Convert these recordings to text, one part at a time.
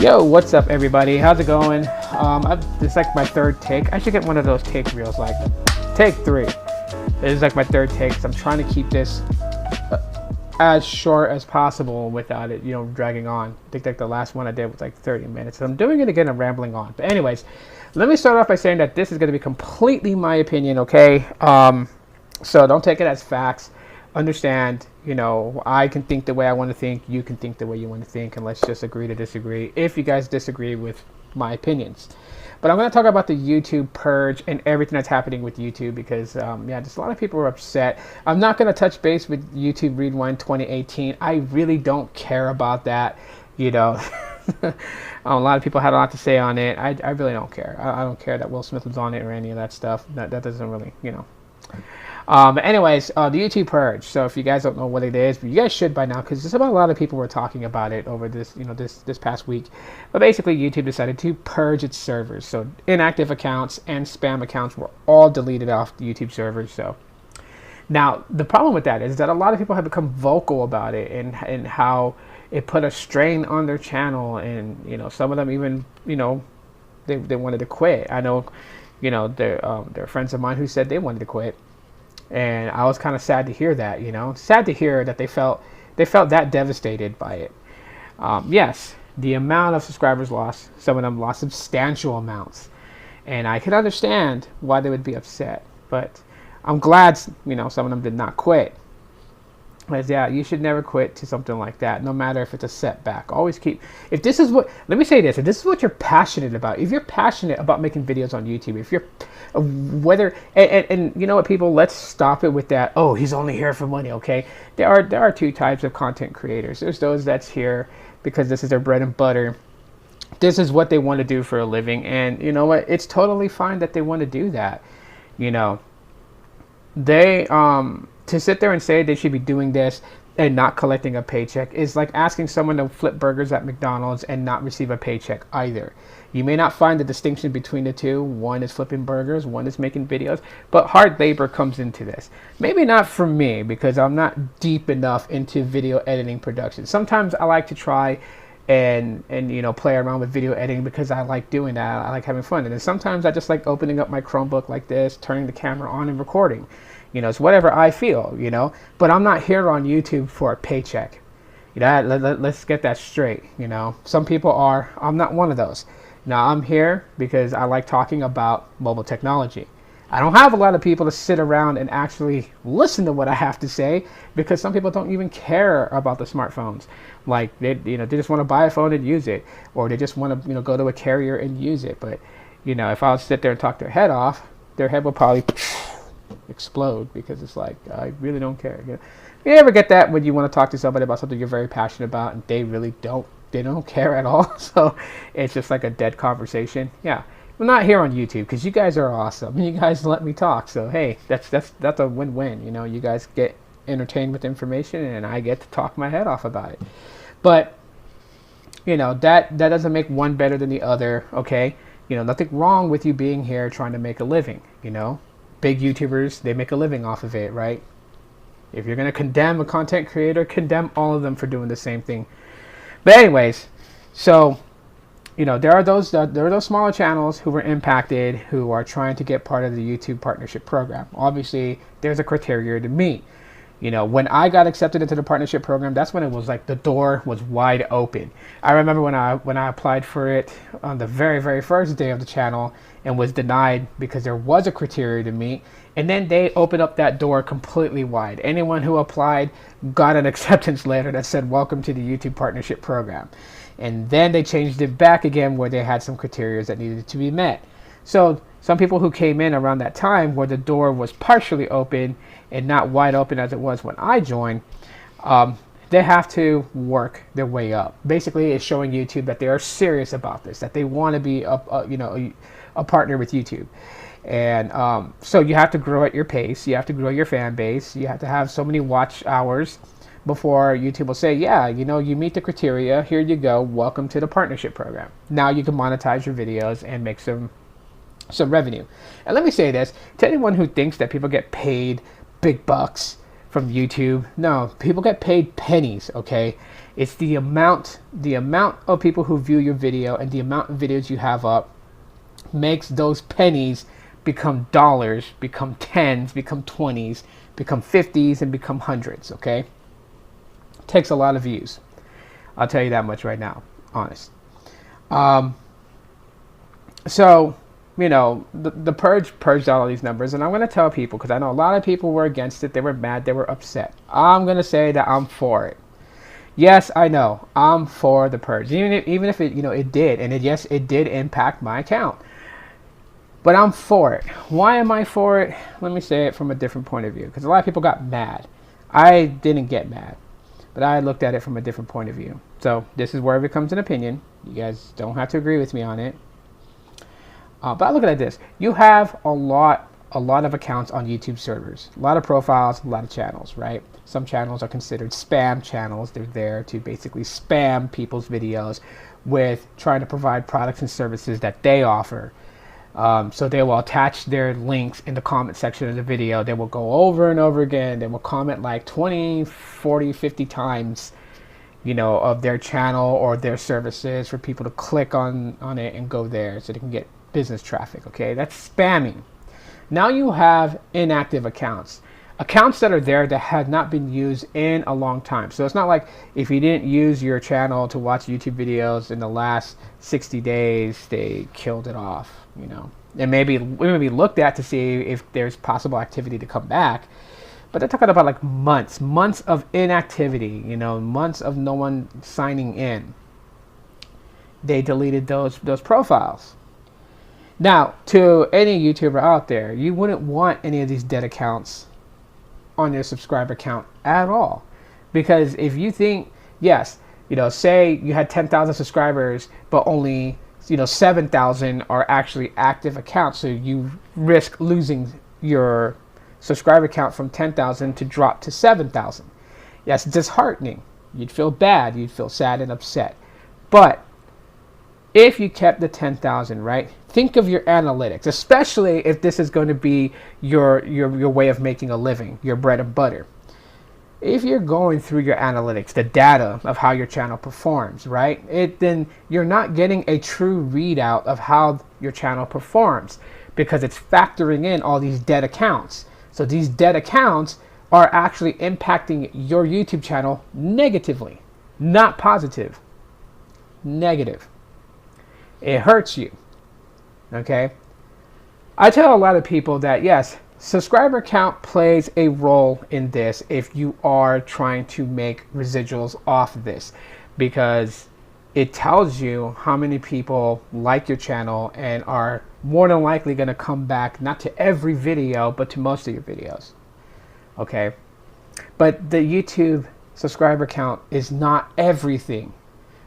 Yo, what's up everybody? How's it going? It's like my third take. I should get one of those take reels, like take 3. This is like my third take, so I'm trying to keep this as short as possible without it, dragging on. I think like the last one I did was like 30 minutes. So I'm doing it again, I'm rambling on. But anyways, let me start off by saying that this is going to be completely my opinion, okay? So don't take it as facts. Understand, I can think the way I want to think, you can think the way you want to think, and let's just agree to disagree if you guys disagree with my opinions. But I'm going to talk about the YouTube purge and everything that's happening with YouTube because, just a lot of people are upset. I'm not going to touch base with YouTube Rewind 2018. I really don't care about that, A lot of people had a lot to say on it. I really don't care. I don't care that Will Smith was on it or any of that stuff. That doesn't really, But anyways, the YouTube purge. So if you guys don't know what it is, but you guys should by now, because there's about a lot of people were talking about it over this, this past week. But basically, YouTube decided to purge its servers. So inactive accounts and spam accounts were all deleted off the YouTube servers. So now the problem with that is that a lot of people have become vocal about it and how it put a strain on their channel, and some of them even they wanted to quit. I know, there are friends of mine who said they wanted to quit. And I was kind of sad to hear that, sad to hear that they felt that devastated by it. Yes, the amount of subscribers lost, some of them lost substantial amounts. And I can understand why they would be upset. But I'm glad, some of them did not quit. Because, yeah, you should never quit to something like that, no matter if it's a setback. Always keep, let me say this, if this is what you're passionate about, if you're passionate about making videos on YouTube, if you're, and you know what, people, let's stop it with that, oh, he's only here for money, okay? There are two types of content creators. There's those that's here because this is their bread and butter. This is what they want to do for a living, and you know what, it's totally fine that they want to do that, They, to sit there and say they should be doing this and not collecting a paycheck is like asking someone to flip burgers at McDonald's and not receive a paycheck either. You may not find the distinction between the two. One is flipping burgers, one is making videos, but hard labor comes into this. Maybe not for me because I'm not deep enough into video editing production. Sometimes I like to try and play around with video editing because I like doing that. I like having fun. And then sometimes I just like opening up my Chromebook like this, turning the camera on and recording. It's whatever I feel, but I'm not here on YouTube for a paycheck. Let's get that straight. Some people are. I'm not one of those. Now I'm here because I like talking about mobile technology. I don't have a lot of people to sit around and actually listen to what I have to say because some people don't even care about the smartphones. Like they just want to buy a phone and use it, or they just want to go to a carrier and use it. But if I would sit there and talk their head off, their head will probably explode because it's like, I really don't care. You ever get that when you want to talk to somebody about something you're very passionate about and they really don't care at all? So it's just like a dead conversation. Yeah, I'm not here on YouTube because you guys are awesome. You guys let me talk. So hey, that's a win-win. You guys get entertained with information and I get to talk my head off about it. But that doesn't make one better than the other. Okay, nothing wrong with you being here trying to make a living. Big YouTubers, they make a living off of it, right? If you're going to condemn a content creator, condemn all of them for doing the same thing. But anyways, so, there are those smaller channels who were impacted, who are trying to get part of the YouTube partnership program. Obviously, there's a criteria to meet. When I got accepted into the partnership program, that's when it was like the door was wide open. I remember when I applied for it on the very, very first day of the channel and was denied because there was a criteria to meet. And then they opened up that door completely wide. Anyone who applied got an acceptance letter that said, welcome to the YouTube partnership program. And then they changed it back again where they had some criteria that needed to be met. So some people who came in around that time where the door was partially open and not wide open as it was when I joined, they have to work their way up. Basically, it's showing YouTube that they are serious about this, that they want to be a partner with YouTube. And so you have to grow at your pace. You have to grow your fan base. You have to have so many watch hours before YouTube will say, yeah, you meet the criteria. Here you go. Welcome to the partnership program. Now you can monetize your videos and make some revenue. And let me say this to anyone who thinks that people get paid big bucks from YouTube. No, people get paid pennies, okay? It's the amount of people who view your video and the amount of videos you have up makes those pennies become dollars, become tens, become 20s, become 50s, and become hundreds, okay? It takes a lot of views. I'll tell you that much right now, honest. So, you know, the Purge purged all these numbers, and I'm going to tell people, because I know a lot of people were against it, they were mad, they were upset. I'm going to say that I'm for it. Yes, I know, I'm for the Purge, even if it, you know, it did, and yes, it did impact my account. But I'm for it. Why am I for it? Let me say it from a different point of view, because a lot of people got mad. I didn't get mad, but I looked at it from a different point of view. So this is where it becomes an opinion. You guys don't have to agree with me on it. But I look at it like this. You have a lot of accounts on YouTube servers. A lot of profiles, a lot of channels, right? Some channels are considered spam channels. They're there to basically spam people's videos with trying to provide products and services that they offer. So they will attach their links in the comment section of the video. They will go over and over again. They will comment like 20, 40, 50 times, you know, of their channel or their services for people to click on it and go there so they can get business traffic. Okay, that's spamming. Now you have inactive accounts that are there that had not been used in a long time. So it's not like if you didn't use your channel to watch YouTube videos in the last 60 days, they killed it off, you know. And maybe looked at to see if there's possible activity to come back. But they're talking about like months of inactivity, you know, months of no one signing in. They deleted those profiles. Now, to any YouTuber out there, you wouldn't want any of these dead accounts on your subscriber count at all. Because if you think, yes, you know, say you had 10,000 subscribers, but only, you know, 7,000 are actually active accounts. So you risk losing your subscriber count from 10,000 to drop to 7,000. Yes, disheartening. You'd feel bad. You'd feel sad and upset. But if you kept the 10,000, right? Think of your analytics, especially if this is going to be your way of making a living, your bread and butter. If you're going through your analytics, the data of how your channel performs, right? Then you're not getting a true readout of how your channel performs because it's factoring in all these dead accounts. So these dead accounts are actually impacting your YouTube channel negatively, not positive, negative. It hurts you, okay? I tell a lot of people that, yes, subscriber count plays a role in this if you are trying to make residuals off of this, because it tells you how many people like your channel and are more than likely going to come back, not to every video, but to most of your videos, okay? But the YouTube subscriber count is not everything.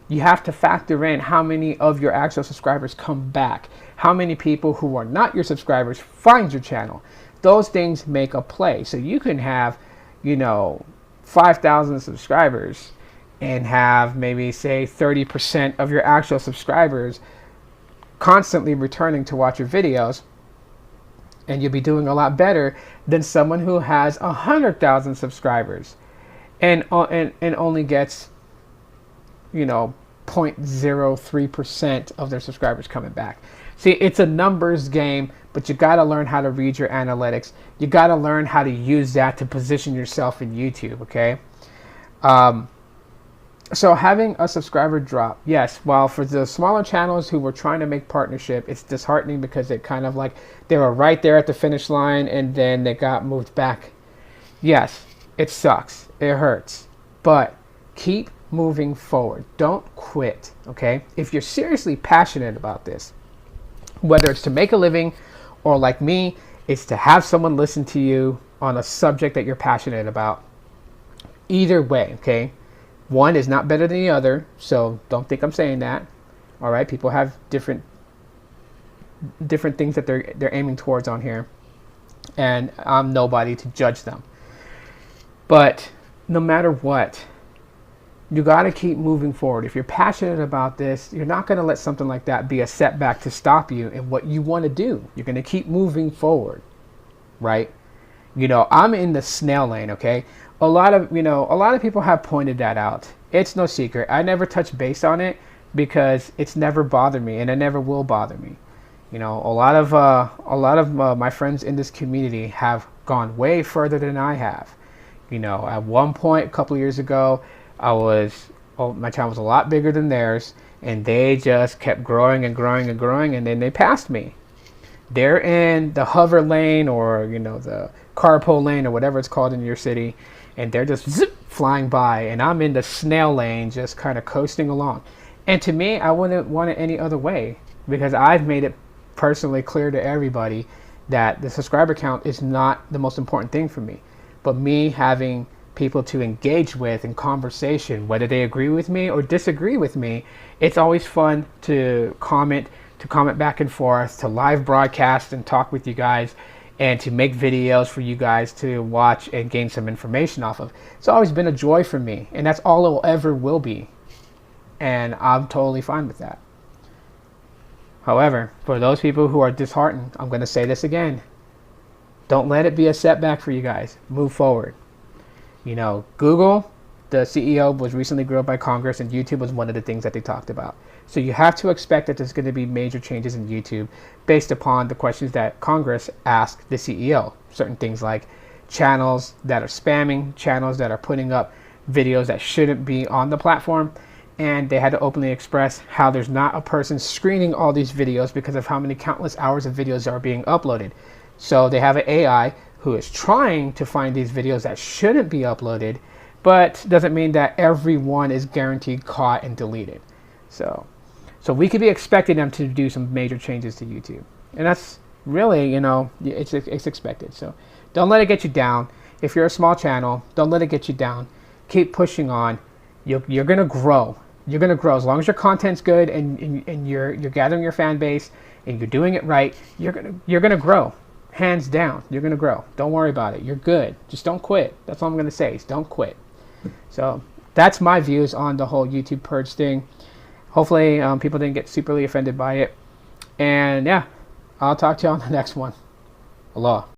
You have to factor in how many of your actual subscribers come back, how many people who are not your subscribers find your channel. Those things make a play. So you can have, you know, 5,000 subscribers and have maybe say 30% of your actual subscribers constantly returning to watch your videos, and you'll be doing a lot better than someone who has 100,000 subscribers and only gets, you know, 0.03% of their subscribers coming back. See, it's a numbers game, but you got to learn how to read your analytics. You got to learn how to use that to position yourself in YouTube, okay? So having a subscriber drop, yes, while for the smaller channels who were trying to make partnership, it's disheartening because it kind of like they were right there at the finish line and then they got moved back. Yes, it sucks. It hurts. But keep moving forward. Don't quit, okay? If you're seriously passionate about this, whether it's to make a living or like me, it's to have someone listen to you on a subject that you're passionate about. Either way, okay? One is not better than the other, so don't think I'm saying that. All right, people have different things that they're aiming towards on here, and I'm nobody to judge them. But no matter what, you got to keep moving forward. If you're passionate about this, you're not going to let something like that be a setback to stop you in what you want to do. You're going to keep moving forward, right? I'm in the snail lane, okay? A lot of people have pointed that out. It's no secret. I never touch base on it because it's never bothered me, and it never will bother me. A lot of my friends in this community have gone way further than I have. At one point, a couple of years ago, my channel was a lot bigger than theirs, and they just kept growing and growing and growing, and then they passed me. They're in the hover lane, or the carpool lane, or whatever it's called in your city, and they're just zip flying by, and I'm in the snail lane, just kind of coasting along. And to me, I wouldn't want it any other way, because I've made it personally clear to everybody that the subscriber count is not the most important thing for me, but me having people to engage with in conversation, whether they agree with me or disagree with me. It's always fun to comment back and forth, to live broadcast and talk with you guys, and to make videos for you guys to watch and gain some information off of. It's always been a joy for me, and that's all it will ever will be, and I'm totally fine with that. However, for those people who are disheartened, I'm going to say this again. Don't let it be a setback for you guys. Move forward. Google, the CEO, was recently grilled by Congress, and YouTube was one of the things that they talked about. So you have to expect that there's going to be major changes in YouTube based upon the questions that Congress asked the CEO. Certain things like channels that are spamming, channels that are putting up videos that shouldn't be on the platform. And they had to openly express how there's not a person screening all these videos because of how many countless hours of videos are being uploaded. So they have an AI who is trying to find these videos that shouldn't be uploaded, but doesn't mean that everyone is guaranteed caught and deleted. So we could be expecting them to do some major changes to YouTube. And that's really, it's expected. So don't let it get you down. If you're a small channel, don't let it get you down. Keep pushing on. You're going to grow. You're going to grow. As long as your content's good and you're gathering your fan base and you're doing it right, you're going to grow. Hands down, you're going to grow. Don't worry about it. You're good. Just don't quit. That's all I'm going to say is don't quit. So that's my views on the whole YouTube purge thing. Hopefully people didn't get superly offended by it. And yeah, I'll talk to you on the next one. Aloha.